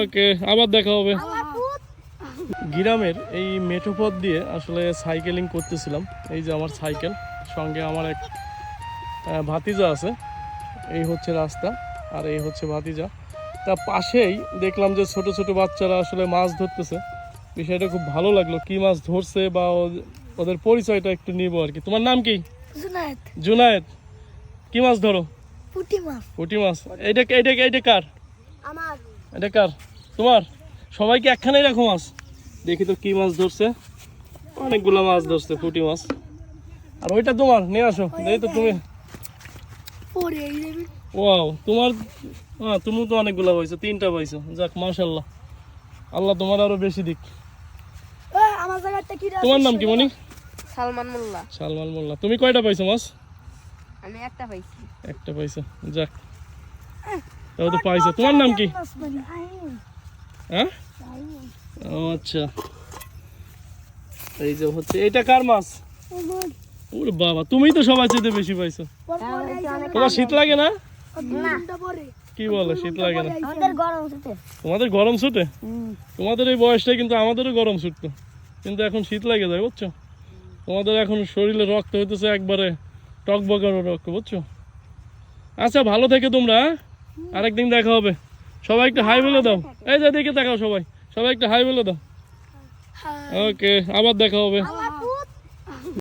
ওকে, আবার দেখা হবে। গ্রামের এই মেঠো পথ দিয়ে আসলে সাইকেলিং করতেছিলাম। এই যে আমার সাইকেল, সঙ্গে আমার এক ভাতিজা আছে। এই হচ্ছে রাস্তা আর এই হচ্ছে ভাতিজা। তা পাশেই দেখলাম যে ছোট ছোট বাচ্চারা আসলে মাছ ধরতেছে। বিষয়টা খুব ভালো লাগলো, কি মাছ ধরছে বা ওদের পরিচয়টা একটু নিব আর কি। তোমার নাম কি? জুনায়েদ। জুনায়েদ, কি মাছ ধরো? পুঁটি মাছ। পুঁটি মাছ। এইটা এইটা এইটা কার? আমার। এটা কার? তোমার? সবাইকে একখানেই রাখো মাছ। দেখি তো কি মাছ ধরছে। অনেকগুলো মাছ ধরছে, পুঁটি মাছ। আর ওইটা তোমার, নিয়ে আসো। দেখি তো তুমি। পরে এই দেবি। ওয়াও, তোমার তুমি তো অনেকগুলো পাইছো, 3টা পাইছো। যাক, মাশাআল্লাহ, আল্লাহ তোমার আরো বেশি দিক। আমার জায়গাটা কি? তোমার নাম কি মনি? সালমান মোল্লা। সালমান মোল্লা। তুমি কয়টা পাইছো মাছ? আমি একটা পাইছি। একটা পাইছো, যাক, তাও তো পাইছো। তোমার নাম কি? হ্যাঁ, ও আচ্ছা। এই যে হচ্ছে, এটা কার মাছ? ওরে বাবা, তুমিই তো সবার চেয়ে বেশি পাইছো। তোমার শীত লাগে না? কি বলো, শীত লাগে না? তোমাদের গরম ছুটে? তোমাদের এই বয়সটাই কিন্তু আমাদেরও গরম ছুটতো, কিন্তু এখন শীত লাগে যায়, বুঝছো? তোমাদের এখন শরীরে রক্ত হইতেছে একবারে টকবগানো রক্ত, বুঝছো? আচ্ছা, ভালো থেকে তোমরা, আরেকদিন দেখা হবে। সবাই একটু হাই বলে দাও। এই যে দিকে দেখাও, সবাই সবাই একটু হাই বলে দাও। ওকে, আবার দেখা হবে।